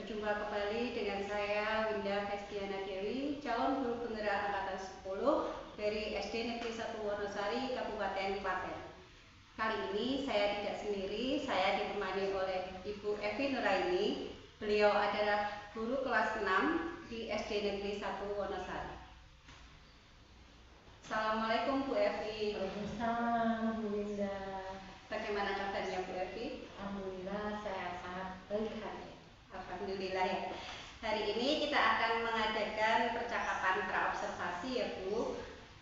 Berjumpa kembali dengan saya Winda Festiana Dewi, calon guru penggerak angkatan 10 dari SD Negeri 1 Wonosari, Kabupaten Klaten. Kali ini saya tidak sendiri, saya ditemani oleh Ibu Evi Nuraini. Beliau adalah guru kelas 6 di SD Negeri 1 Wonosari. Assalamualaikum Bu Evi. Waalaikumsalam Bu Winda. Bagaimana kabarnya Bu Evi? Alhamdulillah saya sangat baik hati. Alhamdulillah ya. Hari ini kita akan mengadakan percakapan praobservasi ya Bu.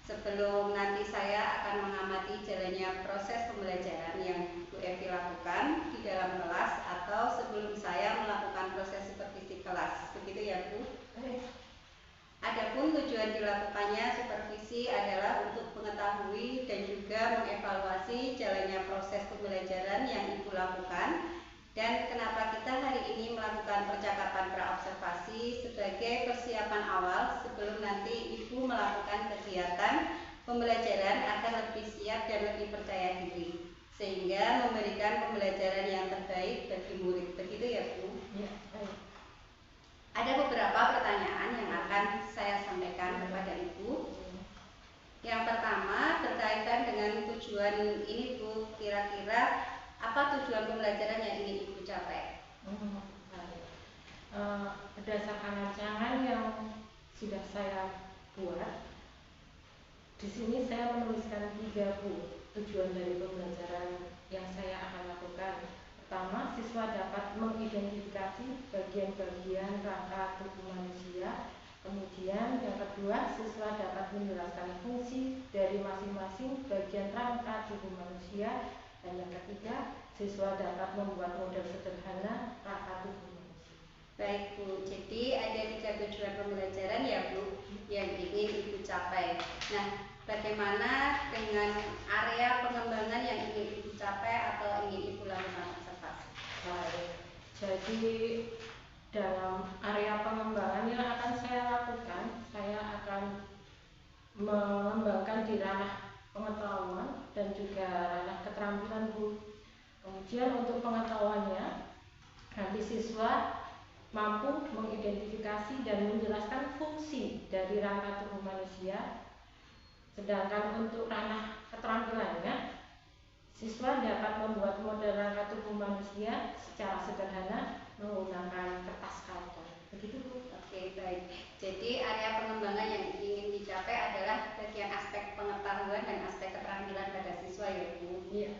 Sebelum nanti saya akan mengamati jalannya proses pembelajaran yang Bu Evi lakukan di dalam kelas atau sebelum saya melakukan proses supervisi kelas. Begitu ya Bu? Adapun tujuan dilakukannya supervisi adalah untuk mengetahui dan juga mengevaluasi jalannya proses pembelajaran yang Ibu lakukan. Dan kenapa kita hari ini melakukan percakapan praobservasi sebagai persiapan awal sebelum nanti Ibu melakukan kegiatan pembelajaran agar lebih siap dan lebih percaya diri, sehingga memberikan pembelajaran yang terbaik bagi murid. Begitu ya Bu? Ya, baik. Ada beberapa pertanyaan yang akan saya sampaikan kepada Ibu. Yang pertama berkaitan dengan tujuan ini Bu, kira-kira apa tujuan pembelajaran yang ingin Ibu capai? Berdasarkan rancangan yang sudah saya buat, di sini saya menuliskan 3 tujuan dari pembelajaran yang saya akan lakukan. Pertama, siswa dapat mengidentifikasi bagian-bagian rangka tubuh manusia. Kemudian yang kedua, siswa dapat menjelaskan fungsi dari masing-masing bagian rangka tubuh manusia. Dan yang ketiga, siswa dapat membuat model sederhana rangka tubuh manusia. Baik Bu, jadi ada 3 tujuan pembelajaran ya Bu yang ingin Ibu capai. Nah, bagaimana dengan area pengembangan yang ingin Ibu capai atau ingin Ibu lakukan observasi? Baik, jadi dalam area pengembangan yang akan saya lakukan, saya akan mengembangkan di ranah pengetahuan dan juga ranah keterampilan Bu. Kemudian untuk pengetahuannya, nanti siswa mampu mengidentifikasi dan menjelaskan fungsi dari rangka tubuh manusia. Sedangkan untuk ranah keterampilannya, siswa dapat membuat model rangka tubuh manusia secara sederhana menggunakan kertas karton. Begitu Bu. Oke, baik. Jadi area pengembangan yang ingin dicapai adalah bagian aspek pengetahuan dan aspek keterampilan pada siswa ya Bu. Iya.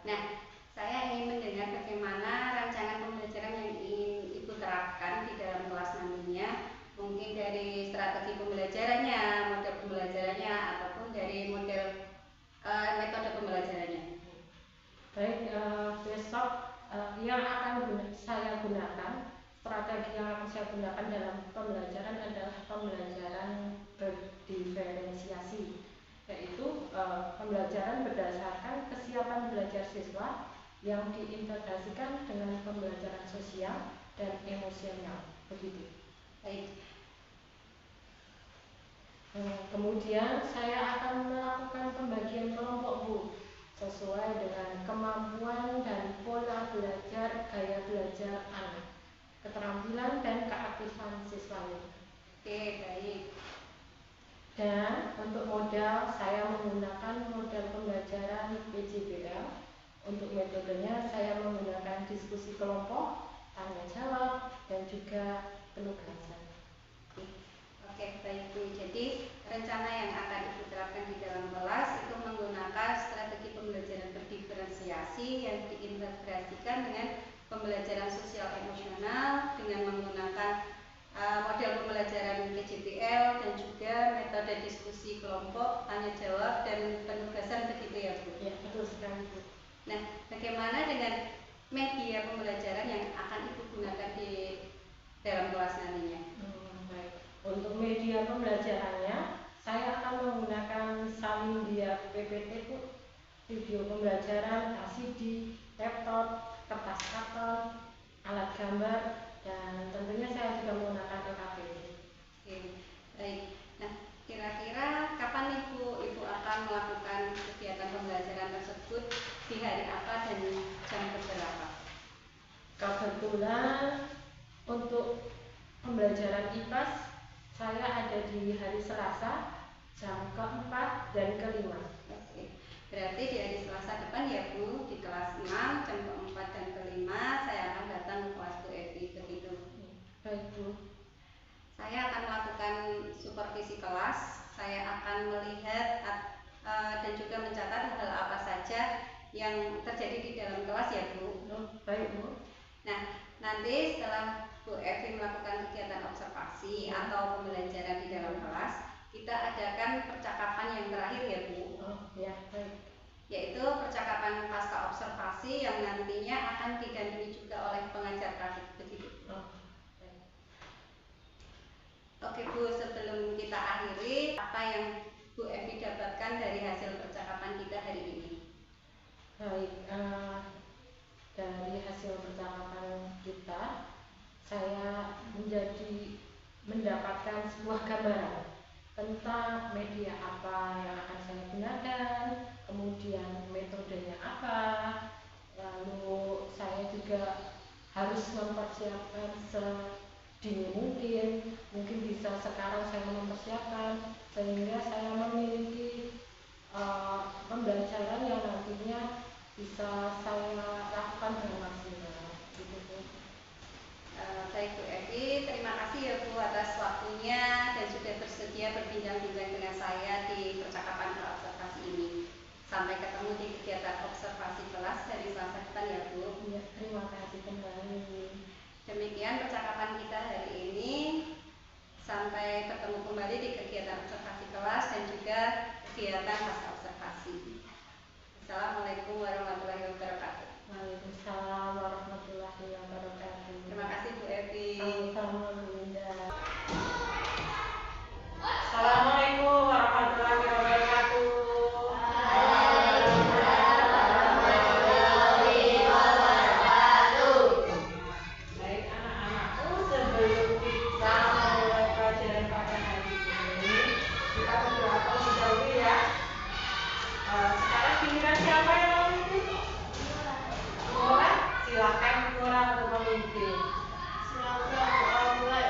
Nah, saya ingin mendengar bagaimana rancangan pembelajaran yang ingin Ibu terapkan di dalam kelas nantinya. Mungkin dari strategi pembelajarannya, model pembelajarannya, ataupun dari model metode pembelajarannya. Baik, besok yang akan saya gunakan, strategi yang akan saya gunakan dalam pembelajaran adalah pembelajaran berdiferensiasi, yaitu pembelajaran berdasarkan kesiapan belajar siswa yang diintegrasikan dengan pembelajaran sosial dan emosional. Begitu. Baik. Kemudian saya akan melakukan pembagian kelompok Bu, sesuai dengan kemampuan dan pola belajar, gaya belajar anak, keterampilan dan keaktifan siswanya. Oke, baik. Dan untuk modal, saya menggunakan model pembelajaran PJBL. Untuk metodenya, saya menggunakan diskusi kelompok, tanya jawab, dan juga penugasan. Oke, baik Bu. Jadi rencana yang akan Ibu terapkan di dalam kelas itu menggunakan strategi pembelajaran berdiferensiasi yang diintegrasikan dengan pembelajaran sosial emosional dengan menggunakan model pembelajaran PJBL dan juga metode diskusi kelompok, tanya jawab, dan penugasan. Begitu ya Bu? Ya, betul sekali Bu. Nah, bagaimana dengan media pembelajaran yang akan Ibu gunakan di dalam kelas nantinya? Baik. Untuk media pembelajarannya, saya akan menggunakan Samindia PPT Bu, video pembelajaran LCD, laptop, kertas karton, alat gambar, dan tentunya saya juga menggunakan LKPD. Oke, baik. Nah, kira-kira kapan Ibu akan melakukan kegiatan pembelajaran tersebut, di hari apa dan jam berapa? Kebetulan untuk pembelajaran IPA saya ada di hari Selasa jam keempat dan kelima. Oke. Berarti di hari Selasa depan ya Bu, di kelas 6 jam keempat dan kelima saya akan datang ke kelas Bu Evi, begitu? Baik Bu. Saya akan melakukan supervisi kelas, saya akan melihat dan juga mencatat hal apa saja yang terjadi di dalam kelas ya Bu. Baik Bu. Nah, nanti setelah Bu Evi melakukan kegiatan observasi atau pembelajaran di dalam kelas, kita adakan percakapan yang terakhir ya Bu. Ya, baik. Yaitu percakapan pasca observasi yang nantinya akan didampingi juga oleh pengajar praktik, begitu. Oke Bu, sebelum kita akhiri, apa yang Bu Evi dapatkan dari hasil percakapan kita hari ini? Baik, dari hasil percakapan kita, saya mendapatkan sebuah gambaran tentang media apa yang akan saya gunakan, kemudian metodenya apa, lalu saya juga harus mempersiapkan sedini mungkin bisa sekarang saya mempersiapkan sehingga saya memiliki pembelajaran yang nantinya bisa saya lakukan dengan maksimal. Baik Bu Evi, terima kasih ya Bu atas waktunya dan sudah bersedia berbincang-bincang dengan saya di percakapan observasi ini. Sampai ketemu di kegiatan observasi kelas dari Selasa depan ya Bu. Ya, terima kasih kembali. Demikian percakapan kita hari ini. Sampai bertemu kembali di kegiatan observasi kelas dan juga kegiatan pasca observasi. Assalamualaikum warahmatullahi wabarakatuh. Waalaikumsalam warahmatullahi wabarakatuh. Terima kasih Bu Evi. Sama-sama Bu Linda. Assalamualaikum warahmatullahi wabarakatuh. Baik anak-anakku, sebelum kita mulai pelajaran pada hari ini, kita berdoa terlebih dahulu ya. Sekarang giliran siapa yang memimpin? Semua, silakan semua untuk memimpin. Silakan mulai.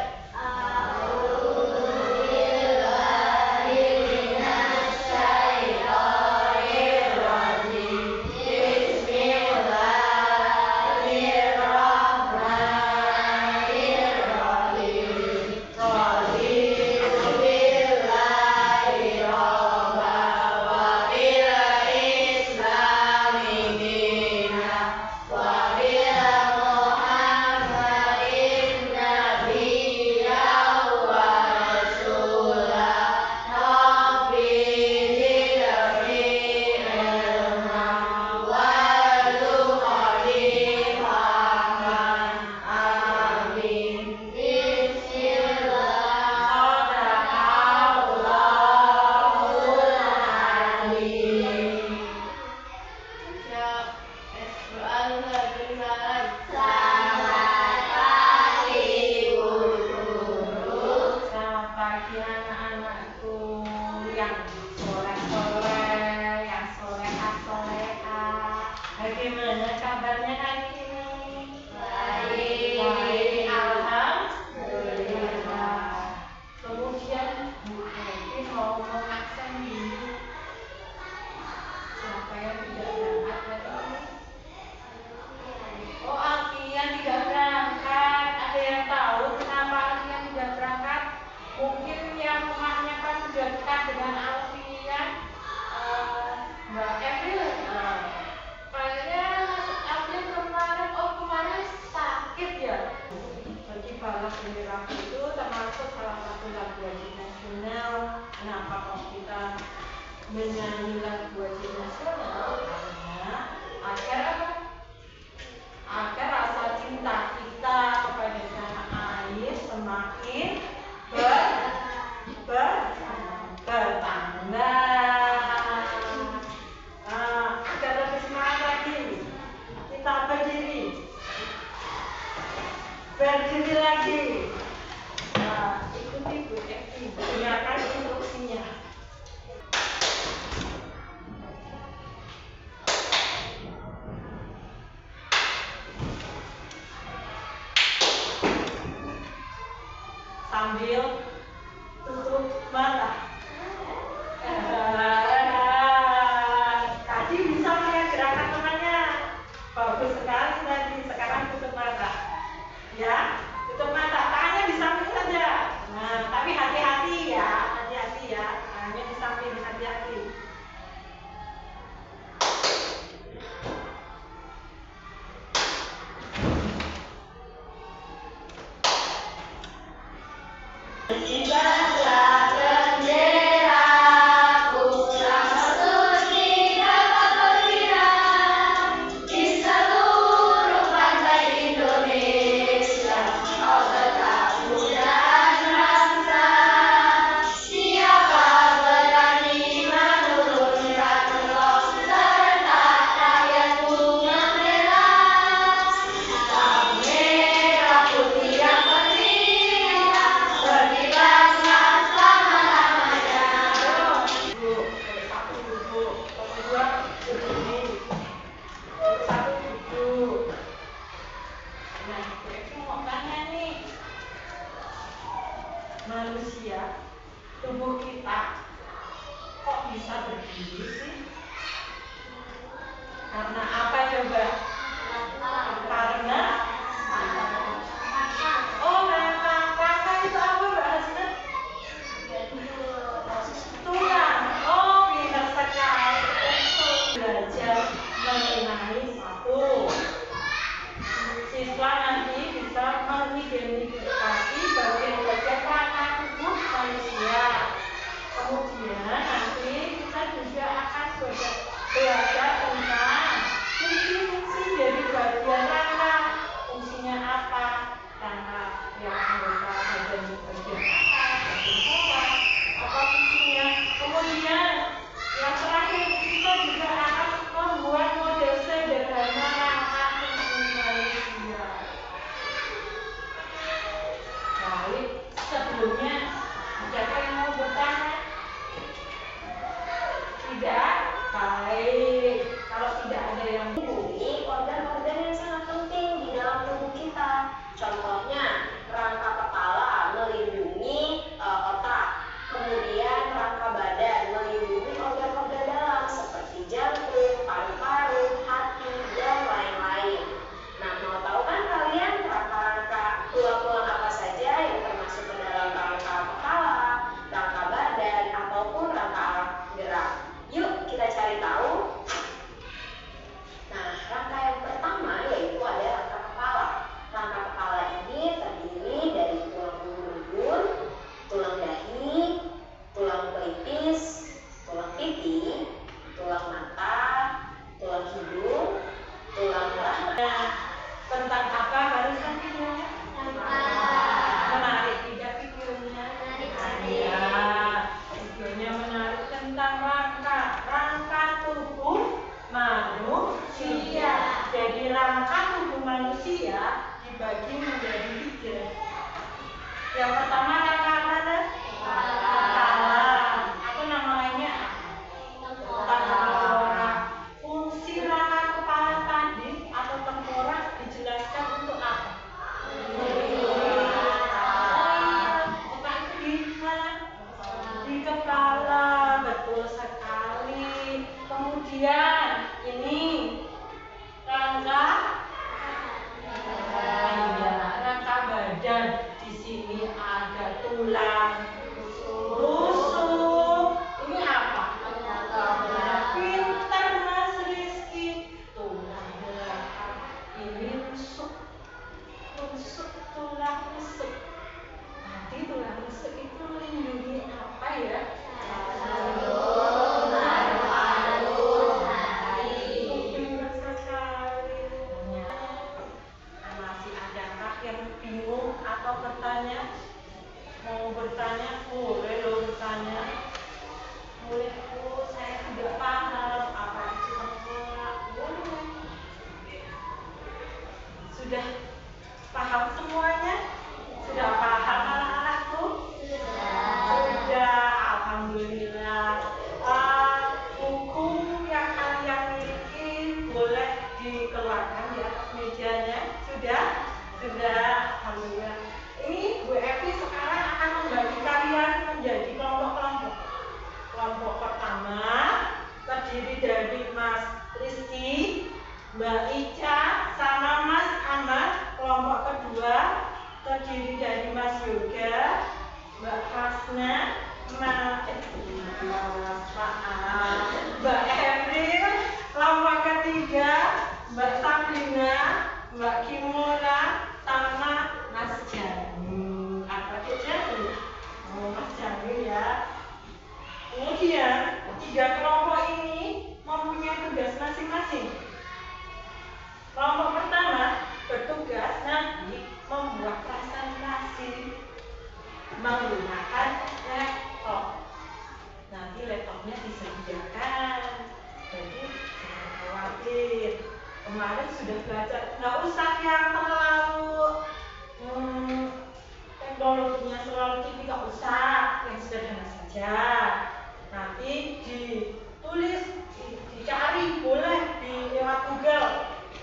Menyanyi lagu wajib nasional agar rasa cinta kita kepada tanah air semakin bertambah. Agar lebih semangat lagi, kita berdiri lagi. Ikuti Bu Evi, dengarkan instruksinya. sambil tutup mata. Tadi bisa melihat gerakan temannya. Bagus sekali tadi. Sekarang tutup mata. Ya, tutup mata. Tangannya di samping saja. Nah, tapi hati-hati ya. Hati-hati ya. Tangannya di samping, hati-hati. Manusia, tubuh kita kok bisa berdiri sih? Karena apa coba? Karena rangka itu apa Mbak Hasna? Tulang. Oh, pintar sekali. Belajar mengenai satu. Siswa nanti bisa mengidentifikasi bagian-bagian rangka tubuh manusia. Kemudian nanti kita juga akan belajar tentang fungsi-fungsi dari bagian rangka. Fungsinya apa? Rangka yang anggota badan bagian apa fungsinya? Kemudian yang terakhir kita juga akan membuat model sederhana rangka tubuh manusia. Baik, sebelumnya siapa yang mau bertanya? Tidak? Baik. Kalau tidak ada yang Ini organ-organ yang sangat penting di dalam tubuh kita. Contohnya, rangka kepala melindungi otak. Kemudian rangka badan melindungi organ-organ dalam seperti jantung, paru-paru, hati, dan lain-lain. Nah, mau tahu kan kalian rangka-rangka tulang-tulang apa saja yang termasuk ke dalam rangka kepala, rangka badan, ataupun rangka alat gerak? Yuk kita cari tahu. Nah, rangka yang pertama yaitu ada rangka kepala. Rangka kepala ini terdiri dari tulang punggung, tulang dahi, tulang pelipis, tulang pipi, tulang mata, tulang hidung, tulang rahang. tentang apa barusan videonya? Menarik tidak videonya? Ya, videonya menarik tentang rangka tubuh manusia. Jadi rangka tubuh manusia dibagi menjadi 3. Yang pertama rangka mana? Kepala. Atau nama lainnya tengkorak. Fungsi rangka kepala tadi atau tengkorak dijelaskan untuk apa? Otak itu di mana? Di kepala, betul sekali. Kemudian ini rangka rangka badan. Di sini ada juga Mbak Hasna, maaf, Mbak Evril, kelompok ketiga Mbak Sabrina, Mbak Kimura, sama Mas Janu. Apa Janu? Oh, Mas Janu ya. Kemudian tiga kelompok ini mempunyai tugas masing-masing. Kelompok pertama bertugas nanti membuat presentasi menggunakan laptop. Nanti laptopnya disediakan, jadi jangan khawatir. Kemarin sudah belajar, nggak usah yang terlalu teknologinya selalu tinggi, nggak usah, yang sederhana saja. Nanti ditulis, dicari boleh di lewat Google,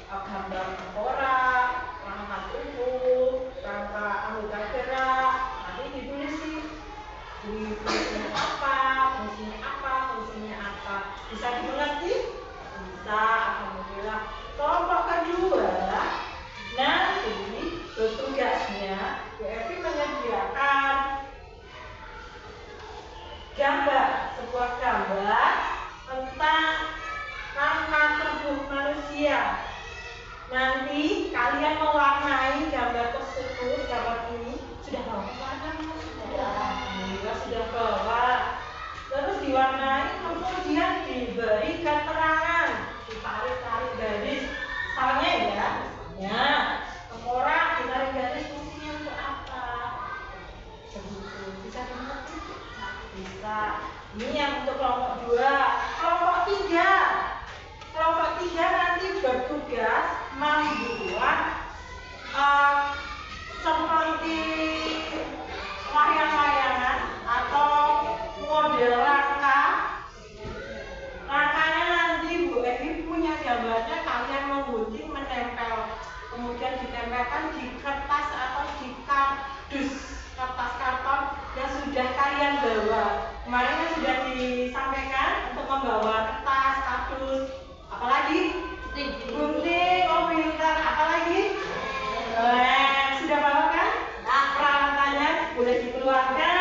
gambar tengkorak, rangka tubuh, rangka anggota gerak, nanti ditulis sih fungsinya apa, bisa dimengerti? Bisa, alhamdulillah. Kelompok kedua nanti bertugasnya Bu Evi menyediakan gambar, sebuah gambar tentang rangka tubuh manusia. Nanti kalian mewarnai gambar tersebut, gambar ini sudah bawa warna? Sudah bawa. Terus diwarnai, kemudian diberi keterangan, ditarik-tarik garis. Misalnya tengkorak ditarik garis fungsinya untuk apa? Bisa dimengerti? Bisa. Ini yang untuk kelompok 2. Kelompok 3. Kelompok 3 nanti bertugas membuat seperti layang-layangan atau model rangka. Rangkanya nanti Bu Evi punya gambarnya, kalian menggunting, menempel, kemudian ditempelkan di kertas atau di kardus, kertas karton yang sudah kalian bawa. Kemarin kan sudah disampaikan untuk membawa kertas, kardus, apalagi gunting, komputer, apalagi sudah bawa kan? Nah, peralatannya boleh dikeluarkan.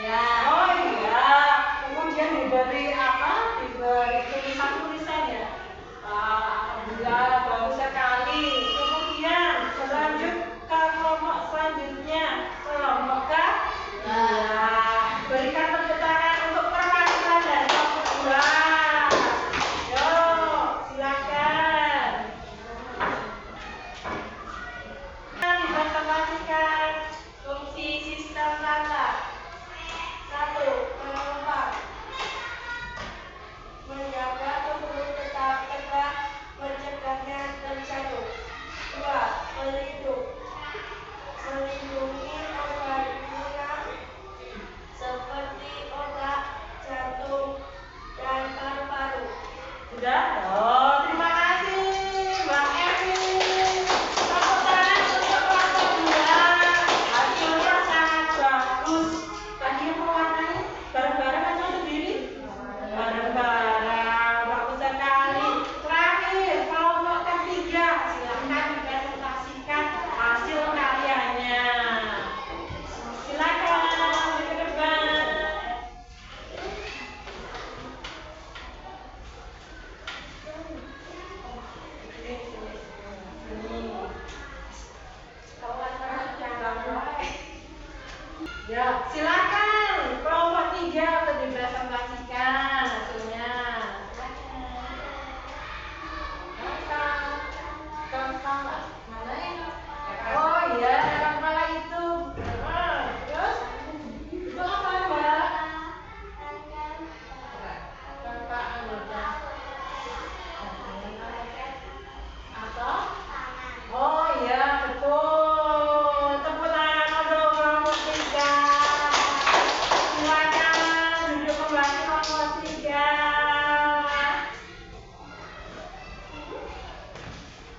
Ya. Oh iya, kemudian diberi apa? Diberi tulisan-tulisan ya. Alhamdulillah bagus sekali. Kemudian lanjut ke kelompok selanjutnya, kelompok K. Berikan tepuk tangan untuk perwakilan dari kelompok 2. Yo, silakan. Dipresentasikan fungsi sistem tata. 1. Mengembang, menjaga tubuh tetap tegak, mencegahnya terjatuh. 2. Melindungi organ tulang seperti otak, jantung, dan paru-paru. Sudah? Oh, terima kasih Mbak Evi. Tepuk tangan untuk kelompok 2. Hasilnya sangat bagus. Tadi yang mewarnai bareng-bareng atau sendiri? Bareng-bareng. Bagus sekali. Terakhir, kelompok ketiga. Silakan dipresentasikan hasil karyanya. Silakan ke depan. Ya, silakan kelompok 3 untuk dipresentasikan hasilnya. Silakan. Mana ini? Oh iya, kepala itu. Terus itu apa Mbak? Kakak anggota. Atau? Oh iya, betul. Tepuk tangan untuk kelompok 3. Silakan duduk kembali kelompok 3.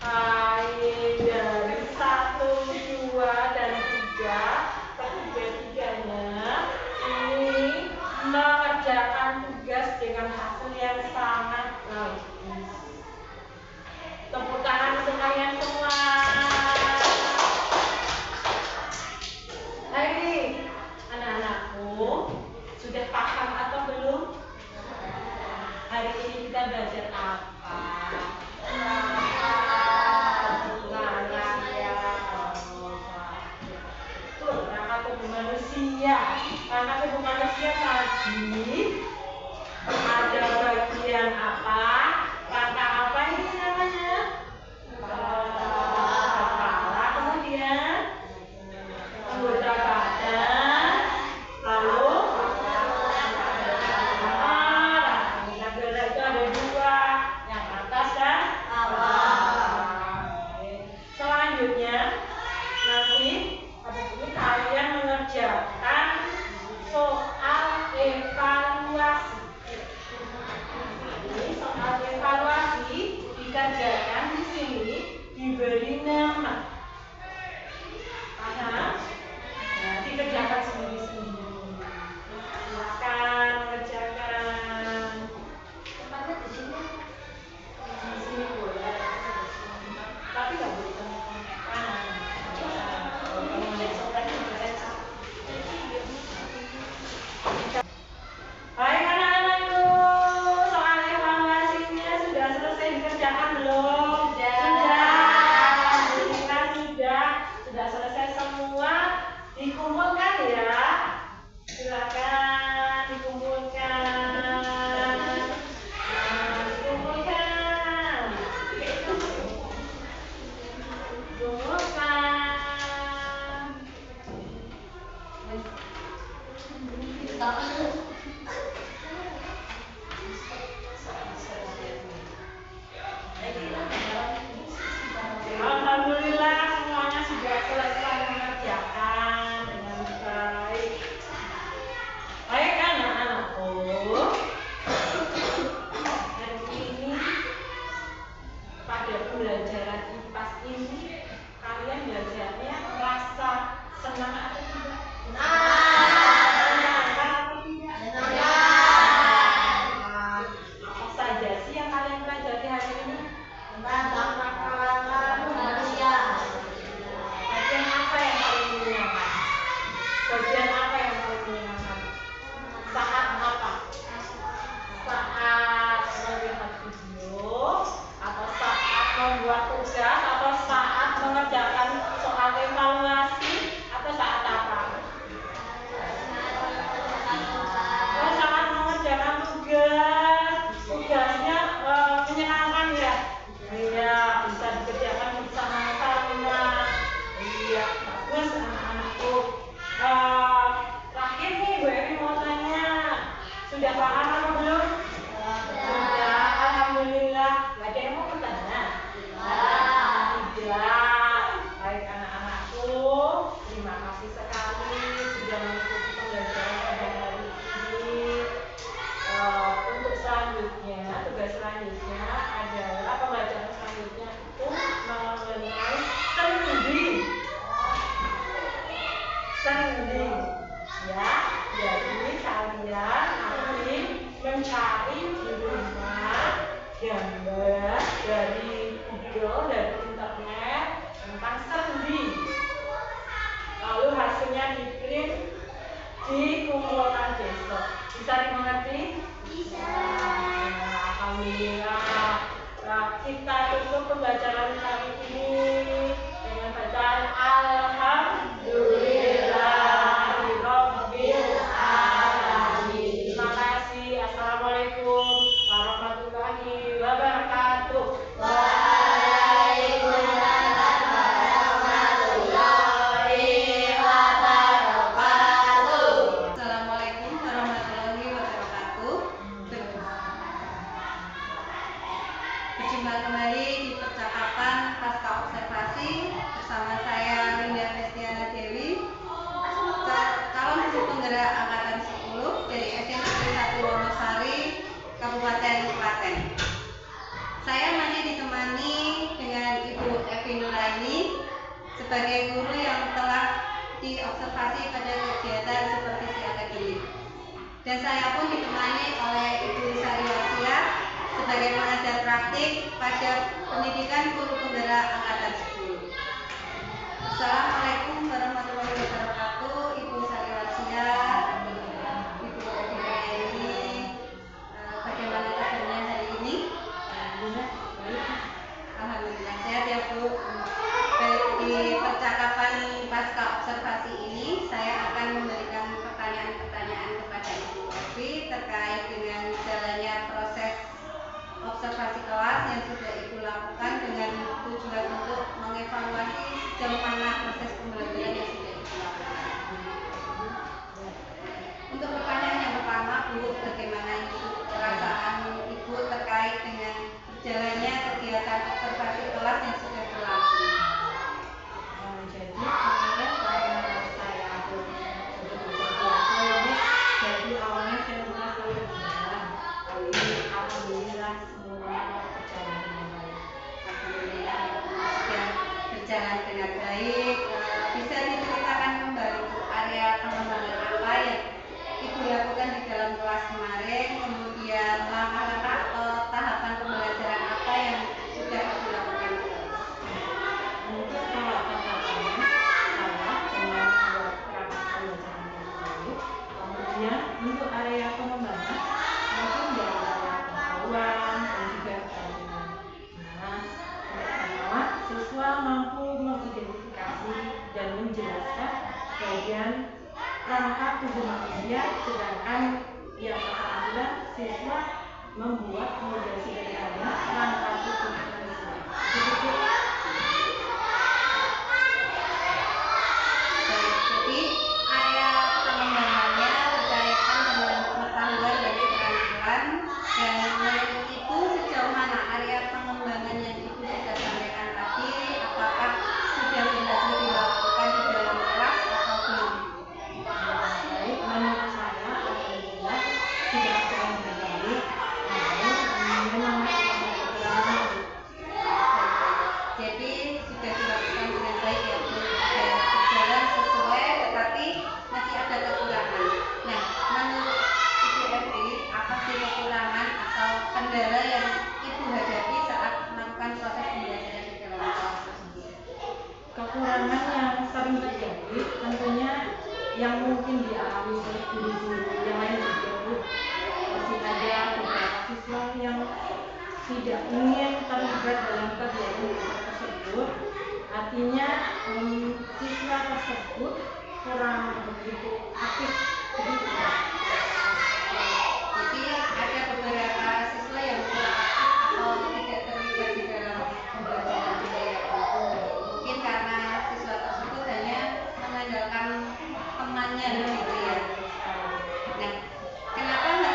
Baik, dari 1, 2, dan 3, ketiga-tiganya ini mengerjakan tugas dengan hasil yang sangat bagus. Tepuk tangan untuk kalian semua. Baik, anak-anakku, sudah paham atau belum? Hari ini kita belajar apa? Rangka tubuh manusia. Rangka tubuh manusia tadi ada bagian apa? Rangka apa ini namanya? Kepala, kemudian anggota badan, lalu anggota itu ada 2, yang atas dan bawah. Selanjutnya nanti ini kalian mengerjakan soal evaluasi. Ini soal evaluasi dikerjakan di sini, diberi nama. Paham? Nah, dikerjakan sendiri-sendiri. Silakan mengerjakan. Tempatnya di sini. Di sini boleh. Tapi nggak boleh kanan. Baik anak-anakku, soal evaluasinya sudah selesai dikerjakan belum? Sudah. Sudah selesai semua. Dikumpulkan ya. Silakan dikumpulkan. Dikumpulkan. Alhamdulillah semuanya sudah selesai mengerjakan dengan baik. Baik anak-anakku, hari ini pada pembelajaran IPAS ini kalian belajarnya rasa senang atau tidak? Senang atau tidak? Sudah paham apa belum? Sudah, alhamdulillah. Gak ada yang mau bertanya? Tidak. Baik anak-anakku, terima kasih sekali sudah mengikuti pembelajaran pada hari ini. Untuk selanjutnya, tugas selanjutnya adalah pembelajaran selanjutnya itu mengenai sendi. Sendi, ya. Jadi kalian nanti mencari di rumah gambar dari Google, dari internet tentang sendi. Lalu hasilnya di-print, dikumpulkan besok. Bisa dimengerti? Bisa. Alhamdulillah. Nah, kita tutup pembelajaran kali ini dengan bacaan Alhamdulillahirabbil alamin. Terima kasih. Assalamualaikum warahmatullahi wabarakatuh. Waalaikumsalam warahmatullahi wabarakatuh. Assalamualaikum warahmatullahi wabarakatuh. Berjumpa kembali di percakapan pasca observasi bersama saya Linda Festiana Dewi, calon guru penggerak angkatan 10 dari SMP 1 Wonosari, Kabupaten Klaten. Saya masih ditemani dengan Ibu Evi Nuraini sebagai guru yang telah diobservasi pada kegiatan supervisi akademik. Dan saya pun ditemani oleh Ibu Sari Wasia sebagai pengajar praktik pada pendidikan guru penggerak angkatan 10. Assalamualaikum warahmatullahi wabarakatuh. Ibu Sari Wasia, Ibu Evi Nuraini, bagaimana kabarnya hari ini? Alhamdulillah sehat ya Bu. Baik, di percakapan pasca observasi ini saya akan memberikan pertanyaan-pertanyaan kepada Ibu Evi terkait dengan jalannya proses observasi kelas yang sudah Ibu lakukan dengan tujuan untuk mengevaluasi sejauh mana proses pembelajaran yang sudah Ibu lakukan. Untuk pertanyaan yang pertama Bu, bagaimana perasaan Ibu terkait dengan jalannya kegiatan observasi kelas yang sudah berlangsung? Jadi kemarin karena saya betul-betul jadi awalnya saya merasa berjalan, tapi alhamdulillah semua berjalan dengan baik. Alhamdulillah sudah berjalan dengan baik. Bisa diceritakan kembali Bu, area pengembangan apa yang Ibu lakukan di dalam kelas kemarin, kemudian langkah-langkah atau tahapan pembelajaran apa yang sudah Ibu lakukan? Mungkin kalau tahapannya saya dengan membuat perangkat pembelajaran yang baik, kemudian untuk area pengembangan mungkin dari area pengetahuan dan juga jaringan. Nah, pertama siswa mampu mengidentifikasi dan menjelaskan bagian rangka tubuh manusia, sedangkan yang kedua siswa membuat model sederhana rangka tubuh manusia. Begitu. Baik, jadi area pengembangannya berkaitan dengan pengetahuan dan keterampilan, dan menurut Ibu sejauh mana area pengembangan yang Ibu sudah sampaikan tadi, apakah sudah berhasil dilakukan di dalam kelas atau belum? Baik, menurut saya alhamdulillah sudah berjalan dengan baik. Namun memang masih ada kekurangan. Jadi sudah dilakukan dengan baik ya Bu, sudah berjalan sesuai, tetapi masih ada kekurangan. Nah, menurut Ibu Evi, apa sih kekurangan atau kendala yang Ibu hadapi saat melakukan proses pembelajaran di dalam kelas tersebut? Kekurangan yang sering terjadi tentunya yang mungkin dialami oleh guru-guru yang lain juga Bu. Masih ada beberapa siswa yang tidak ingin terlibat dalam kegiatan tersebut, artinya siswa tersebut kurang begitu aktif. Jadi ada beberapa siswa yang kurang aktif atau tidak terlibat di dalam pembelajaran juga ya Bu. Mungkin karena siswa tersebut hanya mengandalkan temannya begitu ya. Nah, kenapa hal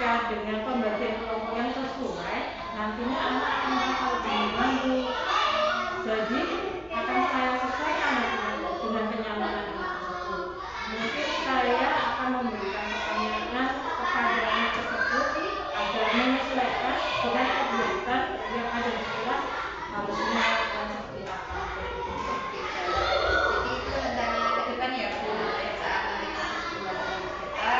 dengan pembagian kelompok yang sesuai, nantinya anak akan merasa lebih membantu. Jadi akan saya sesuaikan dengan kenyamanan anak tersebut. Mungkin saya akan memberikan pertanyaan kepada anak tersebut agar menyesuaikan dengan kegiatan yang ada di kelas harusnya dan seperti apa. Jadi itu rencana ke depan ya Bu, saat nanti proses pembelajaran kita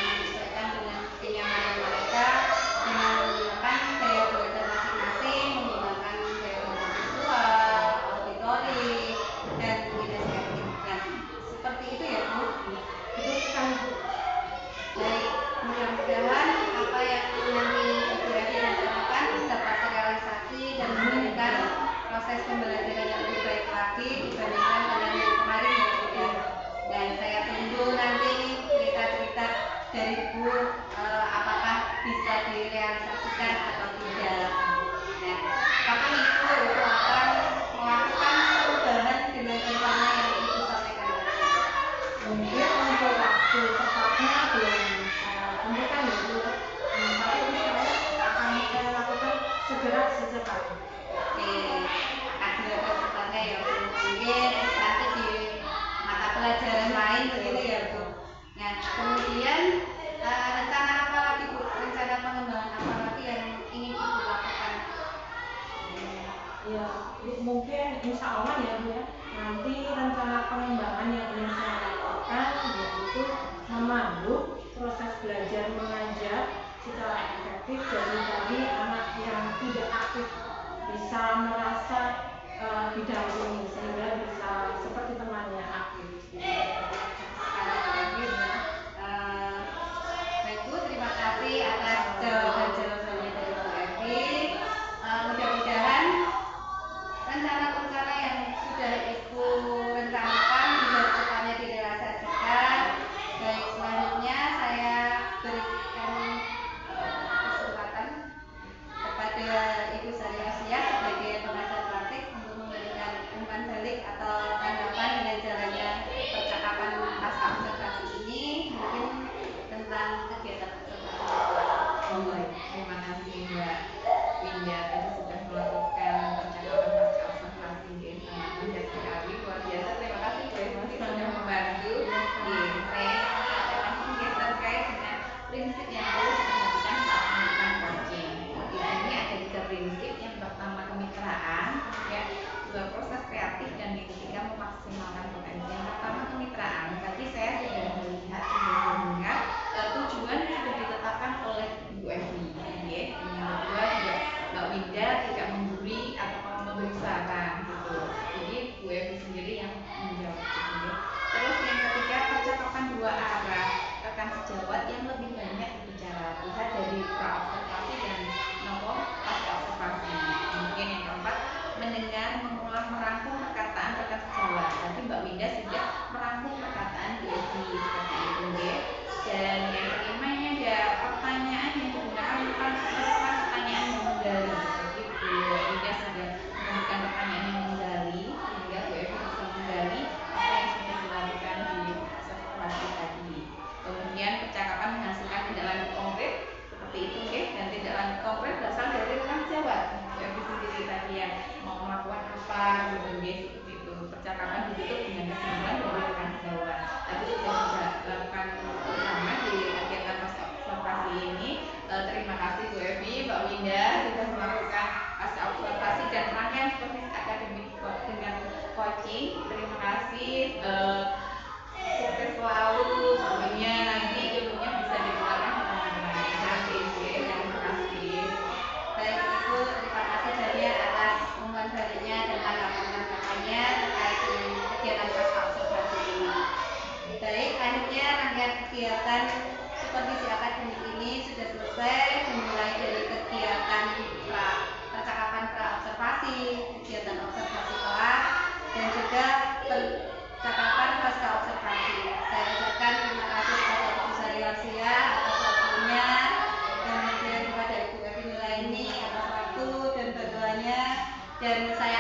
menyesuaikan dengan kenyamanan mereka dengan menggunakan gaya belajar masing-masing, menggunakan gaya belajar visual, auditori, dan kinestetik. Nah, seperti itu ya Bu. Itu kan Baik, mudah-mudahan apa yang nanti Ibu Revi rencanakan dapat terrealisasi dan memberikan proses pembelajaran yang lebih baik lagi dibandingkan dengan yang kemarin ya Bu ya. Dan saya tunggu nanti cerita-cerita dari Bu apakah bisa direalisasikan atau tidak. Nah, kapan Ibu akan melakukan perubahan dengan rencana yang Ibu sampaikan tadi? mungkin untuk waktu tepatnya belum saya tentukan ya Bu. Tapi ini saya akan saya lakukan segera secepatnya. Oke, akan dilakukan secepatnya ya Bu. Mungkin nanti di mata pelajaran lain begitu ya Bu. Nah, kemudian rencana apa lagi Bu? Rencana pengembangan apa lagi yang ingin Ibu lakukan? Ya, mungkin insya Allah ya Bu ya. Nanti rencana pengembangan yang ingin saya lakukan yaitu memandu proses belajar mengajar secara efektif dari anak yang tidak aktif bisa merasa didampingi sehingga bisa seperti temannya aktif. Baik Bu, terima kasih atas jawaban-jawabannya dari Bu Evi. Mudah-mudahan rencana-rencana yang sudah Ibu rencanakan bisa secepatnya direalisasikan. Baik, selanjutnya saya berikan kesempatan kepada Ibu Sariasia sebagai pengajar praktik untuk memberikan umpan balik atau tanggapan dengan jalannya percakapan pasca observasi ini, mungkin tentang kegiatan observasi. Baik, terima kasih Mbak Winda tadi sudah melakukan percakapan pasca observasi ya, sangat indah sekali, luar biasa. Terima kasih Bu Evi sudah membantu. Saya langsung terkait dengan prinsip yang harus diperhatikan saat melakukan coaching. Di sini ada 3 prinsip. Yang pertama kemitraan, kemudian 2 proses kreatif, dan yang ketiga memaksimalkan potensi. Yang pertama kemitraan, tadi saya sudah melihat mendengar tujuan sudah ditetapkan oleh Bu Evi. Yang kedua juga Mbak Winda tidak memberi atau memberi saran gitu. Jadi Bu Evi sendiri yang menjawab gitu. Terus yang ketiga percakapan 2 arah, rekan sejawat yang lebih banyak berbicara, lihat dari pra observasi dan pasca observasi. Kemudian yang keempat mendengar, mengulang, merangkum perkataan rekan sejawat. Tadi Mbak Winda sudah merangkum perkataan Bu Evi seperti itu ya. Dan yang kelima ini ada pertanyaan yang digunakan bukan pertanyaan yang menggali, seperti Bu Winda sudah memberikan pertanyaan yang menggali sehingga Bu Evi bisa menggali apa yang sudah dilakukan di observasi tadi. Kemudian percakapan menghasilkan tindak lanjut konkret seperti itu ya, dan tindak lanjut konkret berasal dari rekan sejawat. Bu Evi sendiri tadi yang mau melakukan apa gitu ya, seperti itu. Percakapan ditutup dengan kesimpulan dari rekan sejawat. Tadi sudah dilakukan bersama di kegiatan pasca observasi ini. Terima kasih Bu Evi, Mbak Winda sudah melakukan pasca observasi dan rangkaian seperti akademik dengan coaching. Terima kasih. Sukses selalu. Semuanya nanti ilmunya bisa digunakan di teman-teman. Terima kasih. Baik Ibu, terima kasih banyak atas umpan baliknya dan tanggapan-tanggapannya terkait dengan kegiatan pasca observasi ini. Baik, akhirnya rangkaian kegiatan supervisi akademik ini sudah selesai, dimulai dari kegiatan percakapan pra observasi, kegiatan observasi kelas, dan juga percakapan pasca observasi. Saya ucapkan terima kasih kepada Ibu Sariasia atas waktunya, kemudian kepada Ibu Evi Nuraini atas waktu dan bantuannya, dan saya